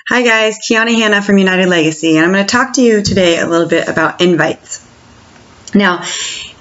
Hi guys, Kiana Hanna from United Legacy, and I'm going to talk to you today a little bit about invites. Now,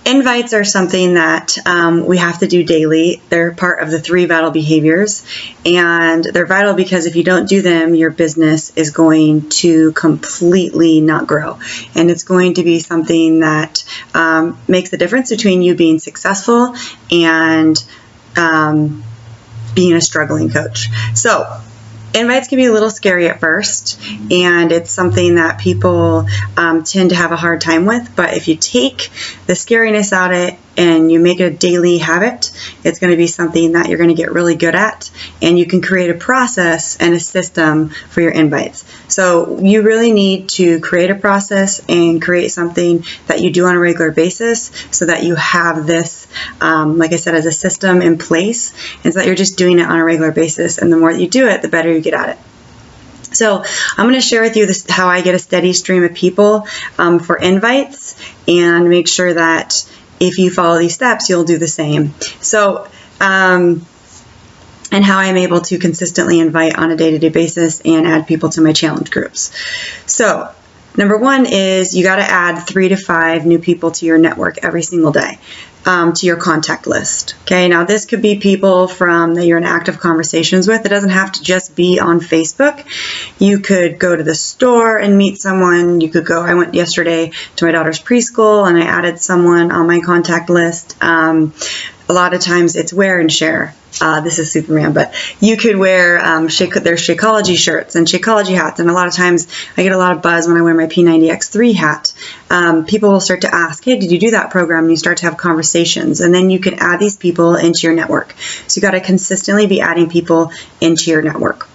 invites are something that we have to do daily. They're part of the 3 vital behaviors, and they're vital because if you don't do them, your business is going to completely not grow, and it's going to be something that makes the difference between you being successful and being a struggling coach. So, invites can be a little scary at first, and it's something that people tend to have a hard time with, but if you take the scariness out of it and you make it a daily habit, it's going to be something that you're going to get really good at, and you can create a process and a system for your invites. So you really need to create a process and create something that you do on a regular basis so that you have this, like I said, as a system in place, and so that you're just doing it on a regular basis, and the more that you do it, the better you get at it. So I'm going to share with you how I get a steady stream of people for invites, and make sure that if you follow these steps, you'll do the same. So, and how I'm able to consistently invite on a day-to-day basis and add people to my challenge groups. So, number 1 is you got to add 3 to 5 new people to your network every single day. To your contact list. Okay, now this could be people that you're in active conversations with. It doesn't have to just be on Facebook. You could go to the store and meet someone. You could go, I went yesterday to my daughter's preschool and I added someone on my contact list. A lot of times it's wear and share. This is Superman, but you could wear, there's Shakeology shirts and Shakeology hats, and a lot of times I get a lot of buzz when I wear my P90X3 hat. People will start to ask, hey, did you do that program? And you start to have conversations, and then you can add these people into your network. So you got to consistently be adding people into your network.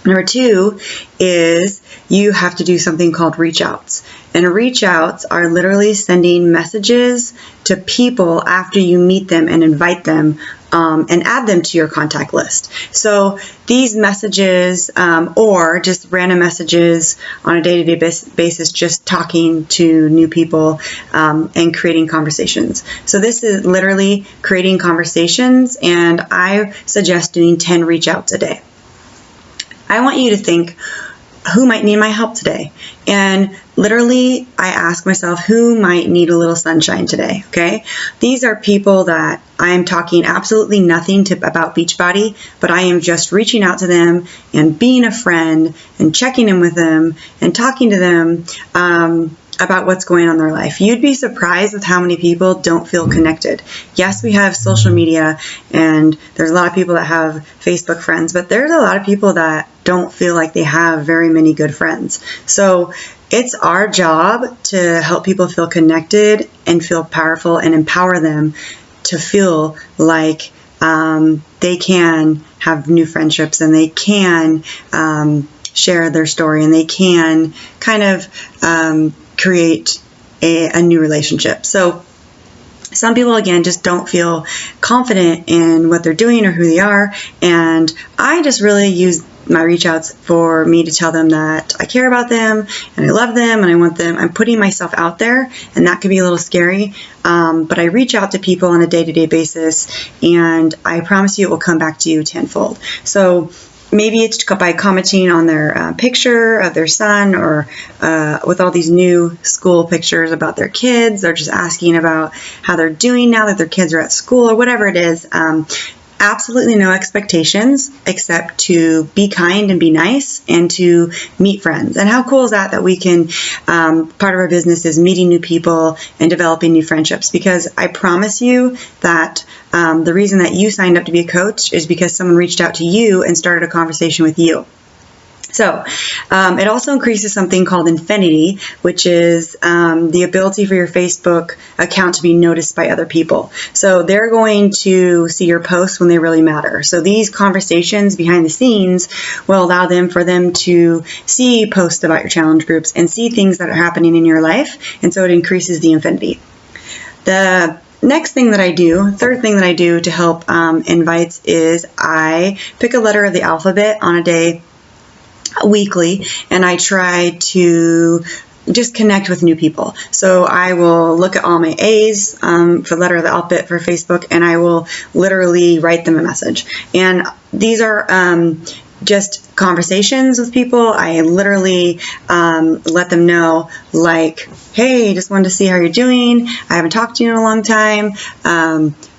Number 2 is you have to do something called reach outs. And reach outs are literally sending messages to people after you meet them and invite them and add them to your contact list. So these messages or just random messages on a day-to-day basis, just talking to new people and creating conversations. So this is literally creating conversations, and I suggest doing 10 reach outs a day. I want you to think, who might need my help today? And literally, I ask myself, who might need a little sunshine today? Okay? These are people that I am talking absolutely nothing about Beachbody, but I am just reaching out to them and being a friend and checking in with them and talking to them about what's going on in their life. You'd be surprised with how many people don't feel connected. Yes, we have social media, and there's a lot of people that have Facebook friends, but there's a lot of people that don't feel like they have very many good friends. So it's our job to help people feel connected and feel powerful and empower them to feel like they can have new friendships, and they can share their story, and they can kind of create a new relationship. So some people, again, just don't feel confident in what they're doing or who they are, and I just really use my reach outs for me to tell them that I care about them and I love them and I want them. I'm putting myself out there, and that can be a little scary, but I reach out to people on a day-to-day basis, and I promise you it will come back to you tenfold. So maybe it's by commenting on their picture of their son, or with all these new school pictures about their kids, or just asking about how they're doing now that their kids are at school, or whatever it is. Absolutely no expectations except to be kind and be nice and to meet friends. And how cool is that we can, part of our business is meeting new people and developing new friendships, because I promise you that the reason that you signed up to be a coach is because someone reached out to you and started a conversation with you. So it also increases something called infinity, which is the ability for your Facebook account to be noticed by other people. So they're going to see your posts when they really matter. So these conversations behind the scenes will allow for them to see posts about your challenge groups and see things that are happening in your life. And so it increases the infinity. The next thing that I do, third thing that I do to help invites is I pick a letter of the alphabet on a day weekly, and I try to just connect with new people. So I will look at all my A's for letter of the alphabet for Facebook, and I will literally write them a message. And these are just conversations with people. I literally let them know, like, hey, just wanted to see how you're doing. I haven't talked to you in a long time.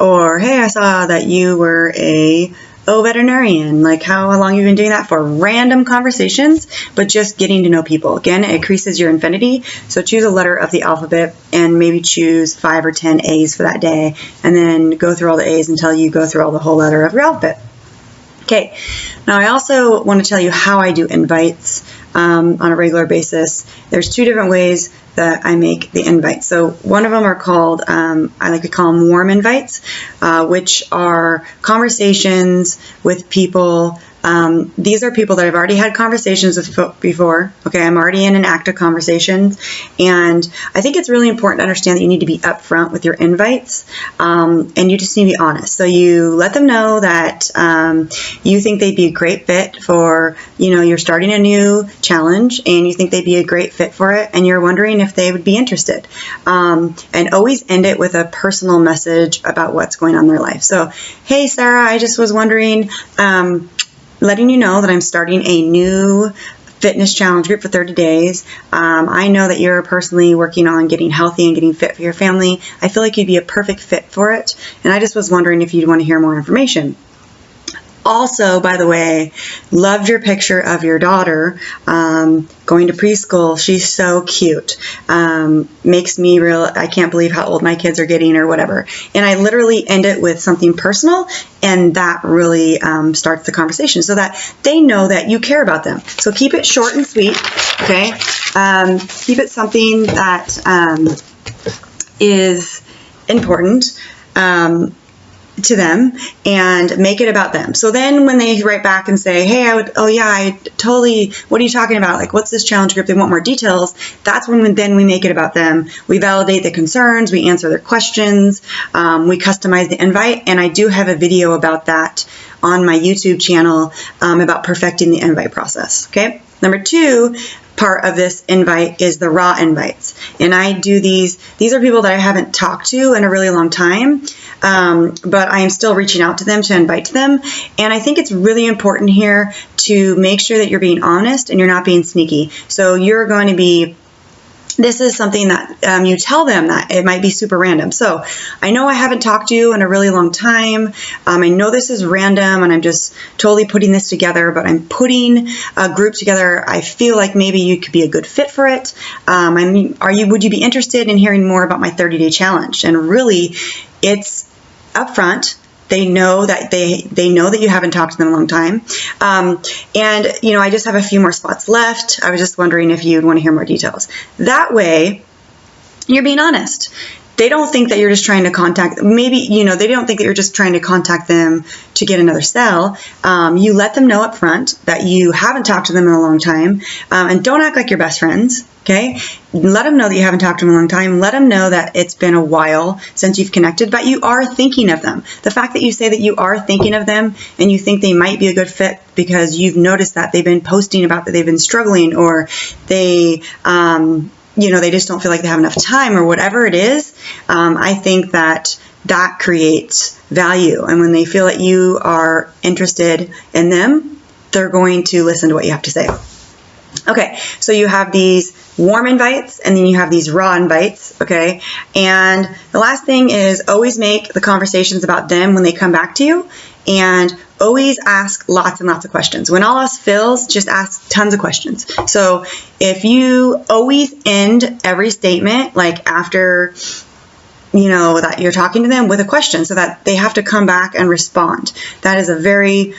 Or, hey, I saw that you were a veterinarian. Like, how long you've been doing that for? Random conversations, but just getting to know people. Again, it increases your infinity. So choose a letter of the alphabet and maybe choose 5 or 10 A's for that day, and then go through all the A's until you go through all the whole letter of your alphabet. Okay, now I also want to tell you how I do invites on a regular basis. There's 2 different ways that I make the invites. So one of them are called, I like to call them warm invites, which are conversations with people. These are people that I've already had conversations with before. Okay, I'm already in an active conversation, and I think it's really important to understand that you need to be upfront with your invites, and you just need to be honest. So you let them know that you think they'd be a great fit for, you're starting a new challenge, and you think they'd be a great fit for it, and you're wondering if they would be interested. And always end it with a personal message about what's going on in their life. So, hey, Sarah, I just was wondering, letting you know that I'm starting a new fitness challenge group for 30 days. I know that you're personally working on getting healthy and getting fit for your family. I feel like you'd be a perfect fit for it, and I just was wondering if you'd want to hear more information. Also, by the way, loved your picture of your daughter going to preschool. She's so cute. Makes me I can't believe how old my kids are getting or whatever. And I literally end it with something personal, and that really starts the conversation so that they know that you care about them. So keep it short and sweet, okay? Keep it something that is important to them, and make it about them. So then when they write back and say, hey, I totally, what are you talking about? Like, what's this challenge group? They want more details. That's when then we make it about them. We validate the concerns, we answer their questions, we customize the invite, and I do have a video about that on my YouTube channel about perfecting the invite process, okay? Number 2 part of this invite is the raw invites. And I do these are people that I haven't talked to in a really long time, but I am still reaching out to them to invite them. And I think it's really important here to make sure that you're being honest and you're not being sneaky. So you're going to be, this is something that you tell them that it might be super random. So I know I haven't talked to you in a really long time. I know this is random and I'm just totally putting this together, but I'm putting a group together. I feel like maybe you could be a good fit for it. Would you be interested in hearing more about my 30-day challenge? And really, it's upfront. They know that they know that you haven't talked to them in a long time. And, I just have a few more spots left. I was just wondering if you'd want to hear more details. That way, you're being honest. They don't think that you're just trying to contact, they don't think that you're just trying to contact them to get another sell. You let them know up front that you haven't talked to them in a long time, and don't act like you're best friends. Okay, let them know that you haven't talked to them in a long time. Let them know that it's been a while since you've connected, but you are thinking of them. The fact that you say that you are thinking of them and you think they might be a good fit because you've noticed that they've been posting about that they've been struggling, or they, they just don't feel like they have enough time, or whatever it is. I think that creates value. And when they feel that you are interested in them, they're going to listen to what you have to say. Okay, so you have these warm invites, and then you have these raw invites, okay? And the last thing is always make the conversations about them when they come back to you, and always ask lots and lots of questions. When all else fails, just ask tons of questions. So if you always end every statement, like after that you're talking to them, with a question, so that they have to come back and respond. That is a very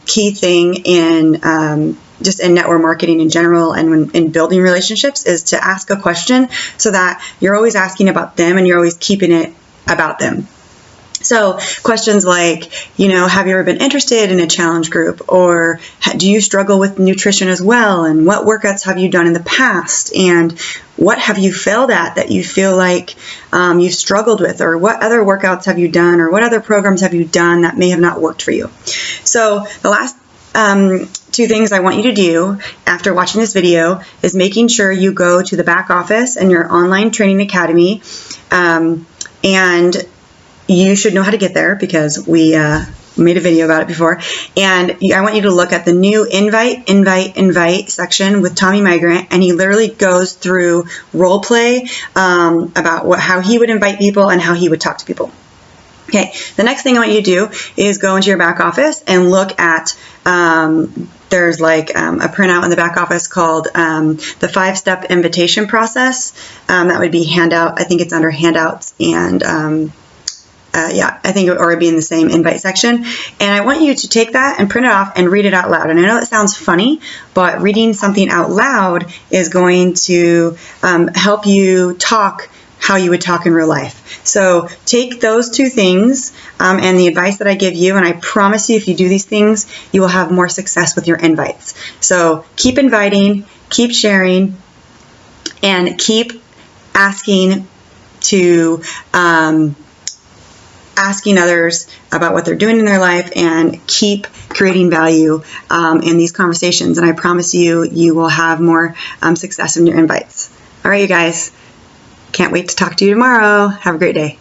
key thing in just in network marketing in general, and when in building relationships, is to ask a question so that you're always asking about them and you're always keeping it about them. So questions like, have you ever been interested in a challenge group? Or do you struggle with nutrition as well? And what workouts have you done in the past? And what have you failed at that you feel like you've struggled with? Or what other workouts have you done? Or what other programs have you done that may have not worked for you? So the last 2 things I want you to do after watching this video is making sure you go to the back office and your online training academy, and you should know how to get there because we made a video about it before. And I want you to look at the new invite section with Tommy Migrant, and he literally goes through role play about how he would invite people and how he would talk to people. Okay, the next thing I want you to do is go into your back office and look at, there's like a printout in the back office called the 5-step invitation process. That would be handout. I think it's under handouts, and yeah, I think it would already be in the same invite section. And I want you to take that and print it off and read it out loud. And I know it sounds funny, but reading something out loud is going to help you talk how you would talk in real life. So take those 2 things and the advice that I give you, and I promise you if you do these things, you will have more success with your invites. So keep inviting, keep sharing, and keep asking others about what they're doing in their life, and keep creating value in these conversations. And I promise you, you will have more success in your invites. All right, you guys. Can't wait to talk to you tomorrow. Have a great day.